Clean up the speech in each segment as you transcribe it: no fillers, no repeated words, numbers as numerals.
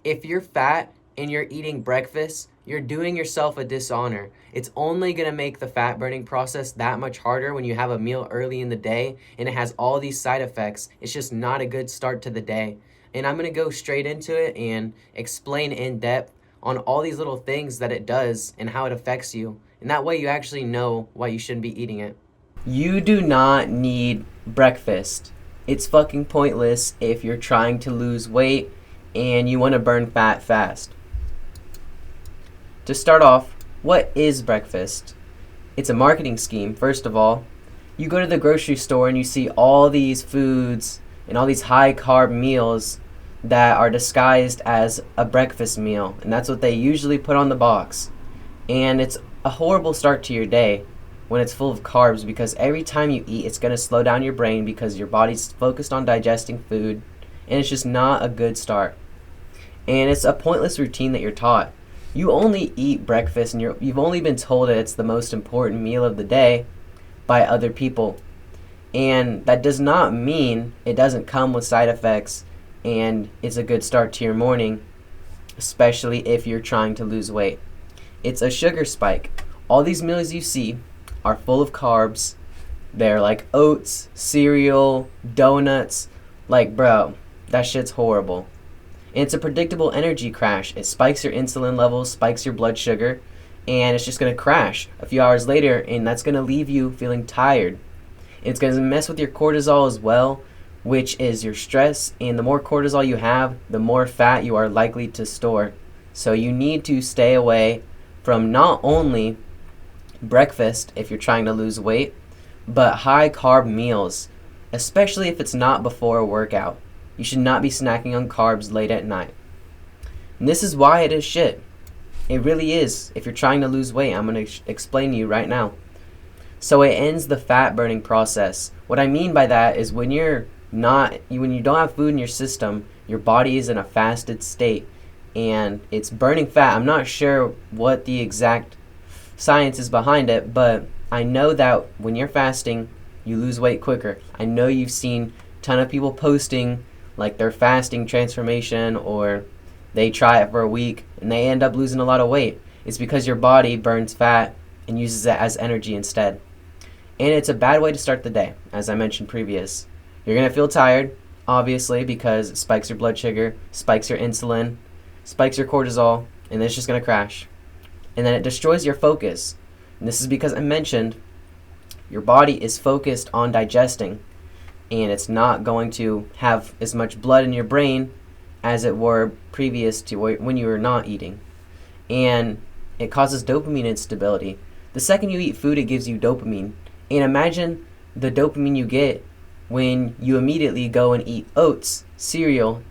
If you're fat and you're eating breakfast, you're doing yourself a dishonor. It's only going to make the fat burning process that much harder when you have a meal early in the day and it has all these side effects. It's just not a good start to the day. And I'm going to go straight into it and explain in depth on all these little things that it does and how it affects you. And that way you actually know why you shouldn't be eating it. You do not need breakfast. It's fucking pointless if you're trying to lose weight and you want to burn fat fast. To start off, what is breakfast? It's a marketing scheme, first of all. You go to the grocery store and you see all these foods and all these high carb meals that are disguised as a breakfast meal, and that's what they usually put on the box. And it's a horrible start to your day when it's full of carbs, because every time you eat, it's going to slow down your brain because your body's focused on digesting food, and it's just not a good start. And it's a pointless routine that you're taught. You only eat breakfast and you've only been told that it's the most important meal of the day by other people. And that does not mean it doesn't come with side effects and it's a good start to your morning, especially if you're trying to lose weight. It's a sugar spike. All these meals you see are full of carbs. They're like oats, cereal, donuts. Like, bro, that shit's horrible. And it's a predictable energy crash. It spikes your insulin levels, spikes your blood sugar, and it's just going to crash a few hours later, and that's going to leave you feeling tired. It's going to mess with your cortisol as well, which is your stress, and the more cortisol you have, the more fat you are likely to store. So you need to stay away from not only breakfast if you're trying to lose weight, but high carb meals, especially if it's not before a workout. You should not be snacking on carbs late at night. And this is why it is shit. It really is. If you're trying to lose weight, I'm going to explain to you right now. So it ends the fat burning process. What I mean by that is when you don't have food in your system, your body is in a fasted state and it's burning fat. I'm not sure what the exact science is behind it, but I know that when you're fasting, you lose weight quicker. I know you've seen a ton of people posting like their fasting transformation, or they try it for a week and they end up losing a lot of weight. It's because your body burns fat and uses it as energy instead. And it's a bad way to start the day, as I mentioned previous. You're going to feel tired, obviously, because it spikes your blood sugar, spikes your insulin, spikes your cortisol, and then it's just going to crash. And then it destroys your focus. And this is because I mentioned your body is focused on digesting, and it's not going to have as much blood in your brain as it were previous to when you were not eating. And it causes dopamine instability. The second you eat food, it gives you dopamine. And imagine the dopamine you get when you immediately go and eat oats, cereal,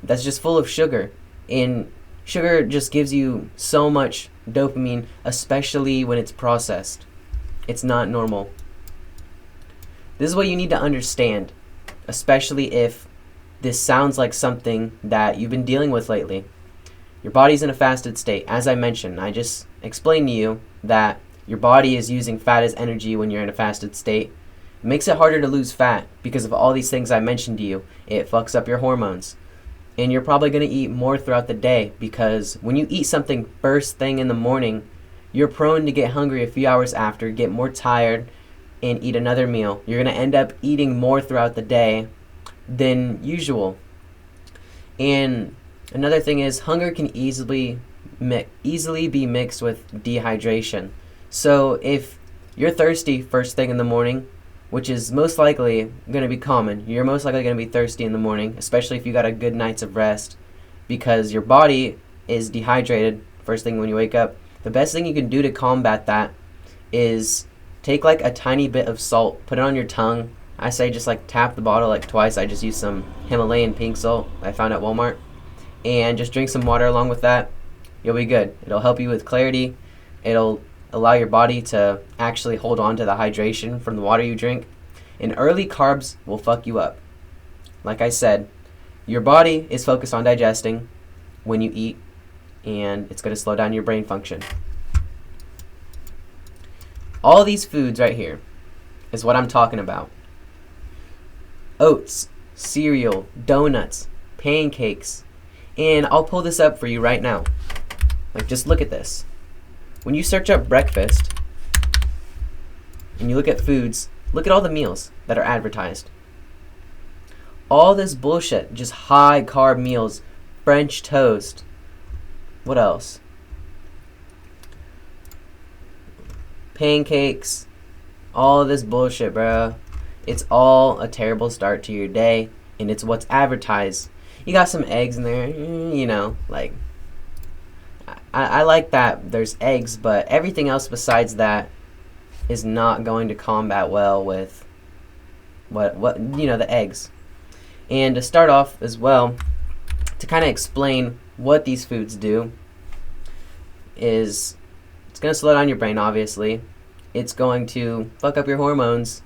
that's just full of sugar. And sugar just gives you so much dopamine, especially when it's processed. It's not normal. This is what you need to understand, especially if this sounds like something that you've been dealing with lately. Your body's in a fasted state. As I mentioned, I just explained to you that your body is using fat as energy when you're in a fasted state. It makes it harder to lose fat because of all these things I mentioned to you. It fucks up your hormones. And you're probably going to eat more throughout the day, because when you eat something first thing in the morning, you're prone to get hungry a few hours after, get more tired, and eat another meal. You're going to end up eating more throughout the day than usual. And another thing is, hunger can easily be mixed with dehydration. So if you're thirsty first thing in the morning, which is most likely going to be common, you're most likely going to be thirsty in the morning, especially if you got a good night's of rest, because your body is dehydrated first thing when you wake up. The best thing you can do to combat that is take like a tiny bit of salt, put it on your tongue. I say just like tap the bottle like twice. I just use some Himalayan pink salt I found at Walmart, and just drink some water along with that. You'll be good. It'll help you with clarity. It'll allow your body to actually hold on to the hydration from the water you drink. And early carbs will fuck you up. Like I said, your body is focused on digesting when you eat, and it's going to slow down your brain function. All these foods right here is what I'm talking about. Oats, cereal, donuts, pancakes, And I'll pull this up for you right now. Like, just look at this. When you search up breakfast and you look at foods, look at all the meals that are advertised. All this bullshit, just high carb meals, French toast. What else? Pancakes. All this bullshit, bro. It's all a terrible start to your day, and it's what's advertised. You got some eggs in there, you know, like, I like that there's eggs, but everything else besides that is not going to combat well with what you know, the eggs. And to start off as well, to kind of explain what these foods do, is it's going to slow down your brain, obviously. It's going to fuck up your hormones.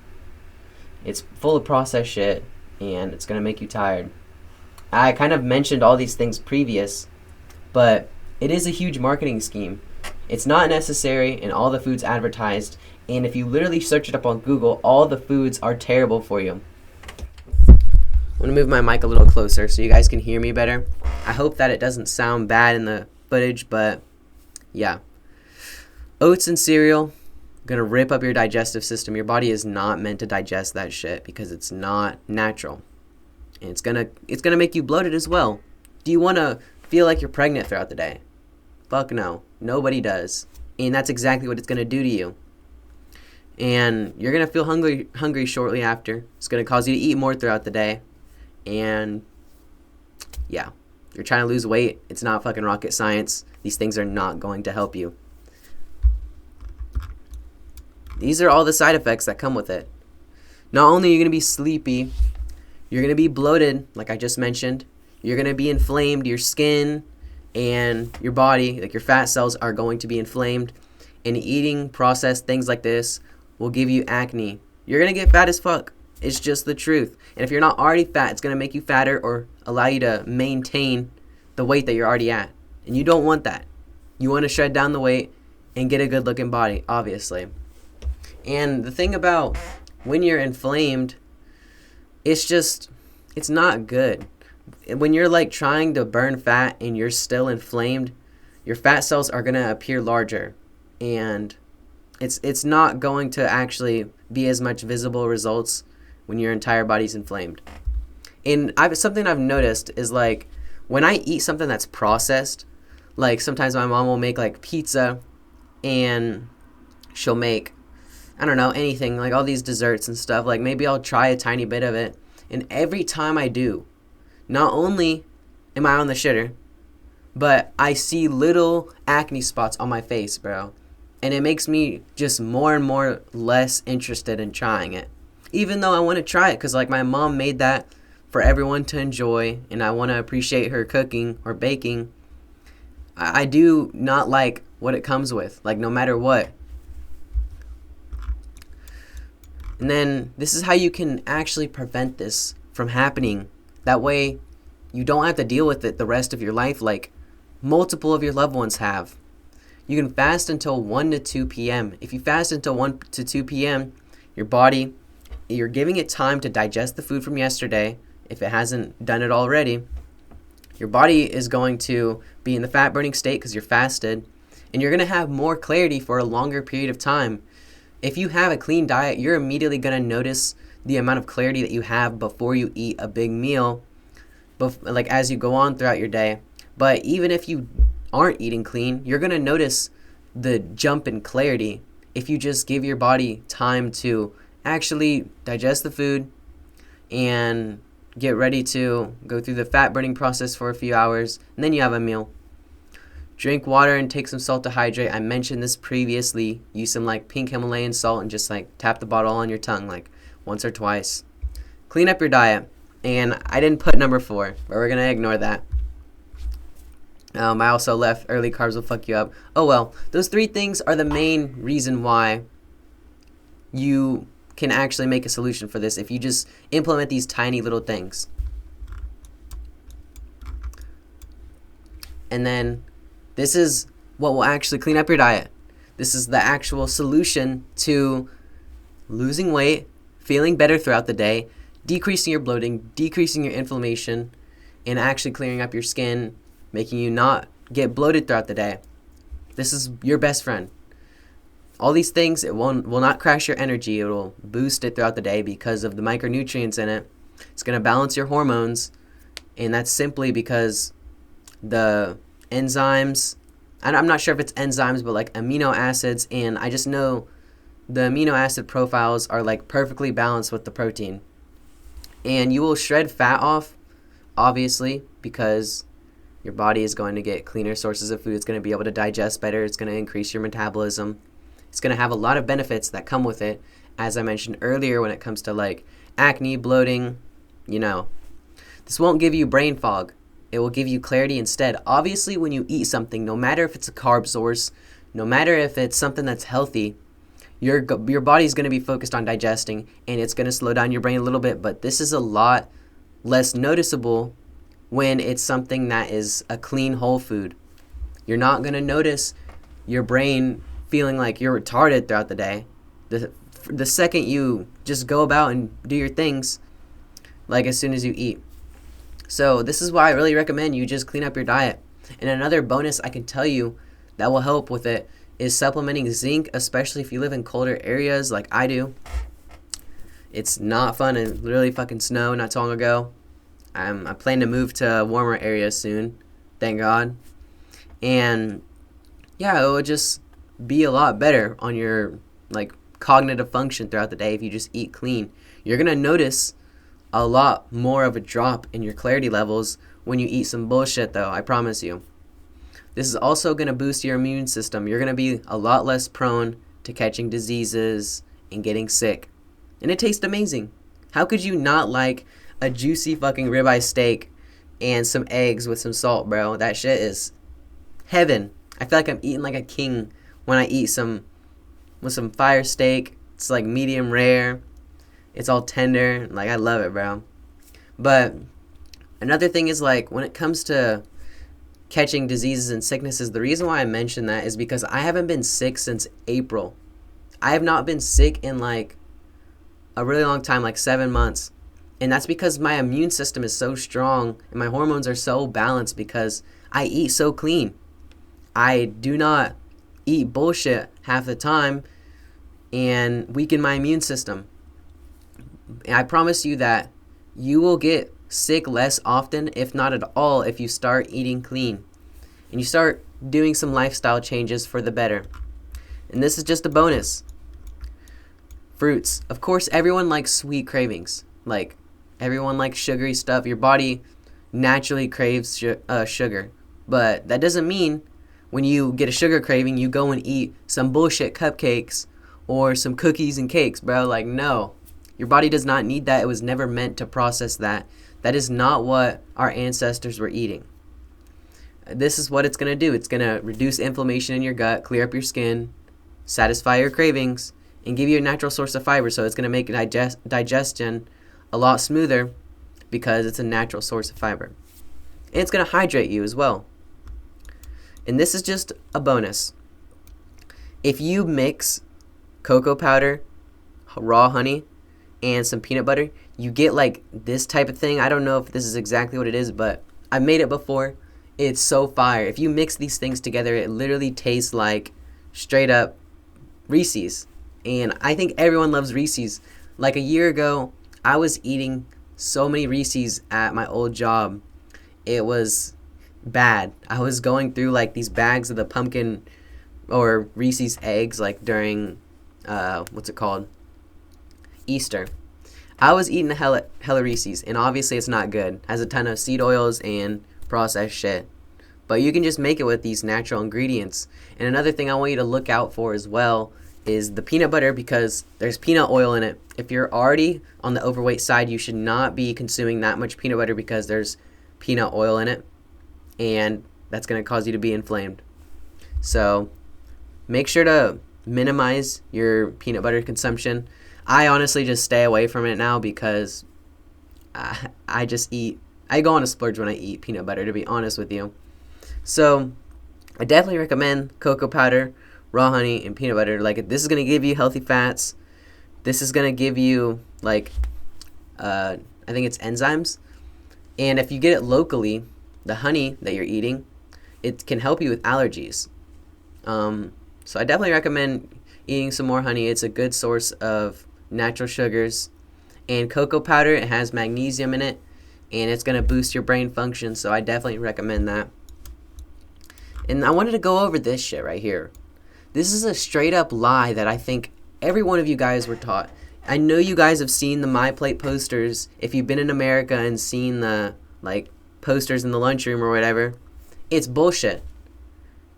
It's full of processed shit, and it's going to make you tired. I kind of mentioned all these things previous, but it is a huge marketing scheme. It's not necessary in all the foods advertised, and if you literally search it up on Google, all the foods are terrible for you. I'm going to move my mic a little closer so you guys can hear me better. I hope that it doesn't sound bad in the footage, but yeah. Oats and cereal, going to rip up your digestive system. Your body is not meant to digest that shit because it's not natural. And it's gonna make you bloated as well. Do you want to feel like you're pregnant throughout the day? Fuck no. Nobody does. And that's exactly what it's going to do to you. And you're going to feel hungry shortly after. It's going to cause you to eat more throughout the day. And yeah, you're trying to lose weight. It's not fucking rocket science. These things are not going to help you. These are all the side effects that come with it. Not only are you going to be sleepy, you're going to be bloated, like I just mentioned. You're going to be inflamed. Your skin and your body, like your fat cells, are going to be inflamed. And eating processed things like this will give you acne. You're going to get fat as fuck. It's just the truth. And if you're not already fat, it's going to make you fatter or allow you to maintain the weight that you're already at. And you don't want that. You want to shred down the weight and get a good looking body, obviously. And the thing about when you're inflamed, it's not good. When you're like trying to burn fat and you're still inflamed, your fat cells are going to appear larger. And it's not going to actually be as much visible results when your entire body's inflamed. And something I've noticed is, like, when I eat something that's processed, like sometimes my mom will make like pizza and she'll make, I don't know, anything, like all these desserts and stuff. Like maybe I'll try a tiny bit of it. And every time I do, not only am I on the shitter, but I see little acne spots on my face, bro. And it makes me just more and more less interested in trying it. Even though I want to try it, because like my mom made that for everyone to enjoy, and I want to appreciate her cooking or baking, I do not like what it comes with, like no matter what. And then this is how you can actually prevent this from happening. That way you don't have to deal with it the rest of your life like multiple of your loved ones have. You can fast until 1 to 2 p.m. If you fast until 1 to 2 p.m., your body, you're giving it time to digest the food from yesterday. If it hasn't done it already, your body is going to be in the fat burning state because you're fasted, and you're going to have more clarity for a longer period of time. If you have a clean diet, you're immediately going to notice the amount of clarity that you have before you eat a big meal, like as you go on throughout your day. But even if you aren't eating clean, you're going to notice the jump in clarity if you just give your body time to actually digest the food and get ready to go through the fat burning process for a few hours, and then you have a meal. Drink water and take some salt to hydrate. I mentioned this previously. Use some like pink Himalayan salt and just like tap the bottle on your tongue like once or twice. Clean up your diet. And I didn't put number 4, but we're going to ignore that. I also left early carbs will fuck you up. Oh well, those 3 things are the main reason why you can actually make a solution for this if you just implement these tiny little things. And then this is what will actually clean up your diet. This is the actual solution to losing weight, feeling better throughout the day, decreasing your bloating, decreasing your inflammation, and actually clearing up your skin making you not get bloated throughout the day. This is your best friend. All these things, it will not crash your energy. It will boost it throughout the day because of the micronutrients in it. It's going to balance your hormones, and that's simply because the enzymes, and I'm not sure if it's enzymes, but like amino acids, and I just know the amino acid profiles are like perfectly balanced with the protein. And you will shred fat off, obviously, because your body is going to get cleaner sources of food. It's going to be able to digest better. It's going to increase your metabolism. It's going to have a lot of benefits that come with it, as I mentioned earlier, when it comes to like acne, bloating, This won't give you brain fog. It will give you clarity instead. Obviously, when you eat something, no matter if it's a carb source, no matter if it's something that's healthy, your body's going to be focused on digesting, and it's going to slow down your brain a little bit, but this is a lot less noticeable when it's something that is a clean whole food. You're not going to notice your brain feeling like you're retarded throughout the day. The second you just go about and do your things, like as soon as you eat. So this is why I really recommend you just clean up your diet. And another bonus I can tell you that will help with it is supplementing zinc, especially if you live in colder areas like I do. It's not fun. It literally fucking snowed not too long ago. I plan to move to warmer areas soon, thank God. And yeah, it will just be a lot better on your like cognitive function throughout the day if you just eat clean. You're gonna notice a lot more of a drop in your clarity levels when you eat some bullshit, though, I promise you. This is also going to boost your immune system. You're going to be a lot less prone to catching diseases and getting sick. And it tastes amazing. How could you not like a juicy fucking ribeye steak and some eggs with some salt, bro? That shit is heaven. I feel like I'm eating like a king when I eat with some fire steak. It's like medium rare. It's all tender. Like, I love it, bro. But another thing is, like, when it comes to catching diseases and sicknesses, the reason why I mention that is because I haven't been sick since April. I have not been sick in, like, a really long time, like 7 months. And that's because my immune system is so strong and my hormones are so balanced because I eat so clean. I do not eat bullshit half the time and weaken my immune system. And I promise you that you will get sick less often, if not at all, if you start eating clean and you start doing some lifestyle changes for the better. And this is just a bonus. Fruits. Of course, everyone likes sweet cravings. Like, everyone likes sugary stuff. Your body naturally craves sugar. But that doesn't mean when you get a sugar craving, you go and eat some bullshit cupcakes or some cookies and cakes, bro. Like, no. Your body does not need that. It was never meant to process that. That is not what our ancestors were eating. This is what it's going to do. It's going to reduce inflammation in your gut, clear up your skin, satisfy your cravings, and give you a natural source of fiber. So it's going to make digestion a lot smoother because it's a natural source of fiber. And it's going to hydrate you as well. And this is just a bonus. If you mix cocoa powder, raw honey, and some peanut butter, you get like this type of thing. I don't know if this is exactly what it is, but I've made it before. It's so fire. If you mix these things together, it literally tastes like straight up Reese's. And I think everyone loves Reese's. Like a year ago, I was eating so many Reese's at my old job. It was bad. I was going through like these bags of the pumpkin or Reese's eggs like during, Easter. I was eating a hella Reese's, and obviously it's not good. It has a ton of seed oils and processed shit. But you can just make it with these natural ingredients. And another thing I want you to look out for as well is the peanut butter, because there's peanut oil in it. If you're already on the overweight side, you should not be consuming that much peanut butter because there's peanut oil in it, and that's going to cause you to be inflamed. So make sure to minimize your peanut butter consumption. I honestly just stay away from it now because I go on a splurge when I eat peanut butter, to be honest with you. So I definitely recommend cocoa powder, raw honey, and peanut butter. Like, this is going to give you healthy fats. This is going to give you, like, I think it's enzymes. And if you get it locally, the honey that you're eating, it can help you with allergies. So I definitely recommend eating some more honey. It's a good source of natural sugars. And cocoa powder, it has magnesium in it, and it's going to boost your brain function, so I definitely recommend that. And I wanted to go over this shit right here. This is a straight up lie that I think every one of you guys were taught. I know you guys have seen the My Plate posters. If you've been in America and seen the posters in the lunchroom or whatever, it's bullshit.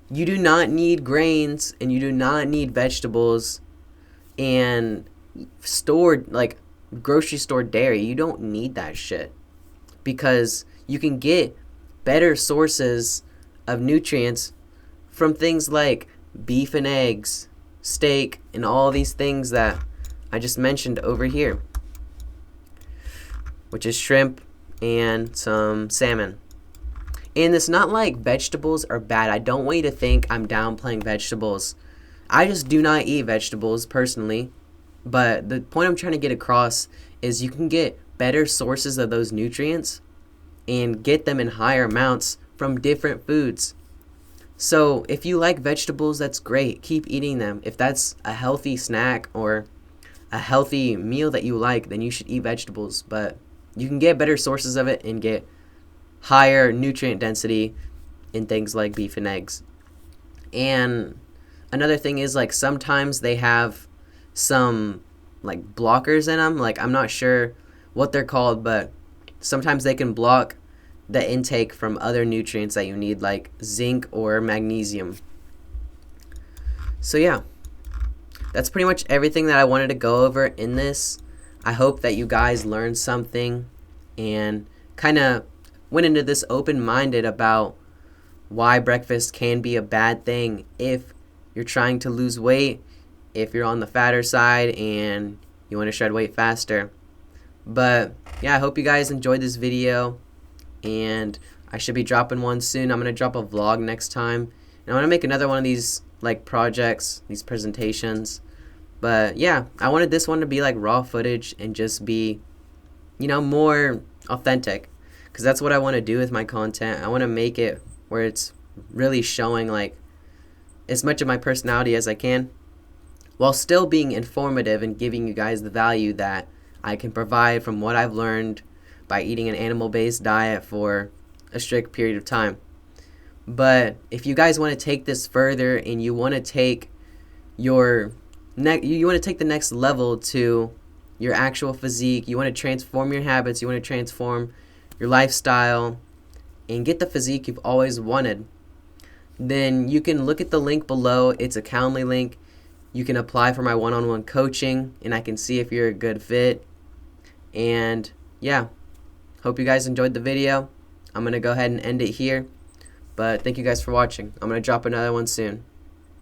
You do not need grains and you do not need vegetables and stored grocery store dairy. You don't need that shit, because you can get better sources of nutrients from things like beef and eggs, steak, and all these things that I just mentioned over here, which is shrimp and some salmon. And it's not like vegetables are bad. I don't want you to think I'm downplaying vegetables. I just do not eat vegetables personally. But the point I'm trying to get across is you can get better sources of those nutrients and get them in higher amounts from different foods. So if you like vegetables, that's great. Keep eating them. If that's a healthy snack or a healthy meal that you like, then you should eat vegetables. But you can get better sources of it and get higher nutrient density in things like beef and eggs. And another thing is, sometimes they have some blockers in them. I'm not sure what they're called, but sometimes they can block the intake from other nutrients that you need, like zinc or magnesium. So yeah, that's pretty much everything that I wanted to go over in this. I hope that you guys learned something and kind of went into this open-minded about why breakfast can be a bad thing if you're trying to lose weight, if you're on the fatter side and you want to shed weight faster. But yeah, I hope you guys enjoyed this video, and I should be dropping one soon. I'm going to drop a vlog next time, and I want to make another one of these projects, these presentations. But yeah, I wanted this one to be raw footage and just be, more authentic, because that's what I want to do with my content. I want to make it where it's really showing as much of my personality as I can, while still being informative and giving you guys the value that I can provide from what I've learned by eating an animal-based diet for a strict period of time. But if you guys want to take this further and you want to take the next level to your actual physique, you want to transform your habits, you want to transform your lifestyle and get the physique you've always wanted, then you can look at the link below. It's a Calendly link. You can apply for my one-on-one coaching, and I can see if you're a good fit. And yeah, hope you guys enjoyed the video. I'm going to go ahead and end it here. But thank you guys for watching. I'm going to drop another one soon.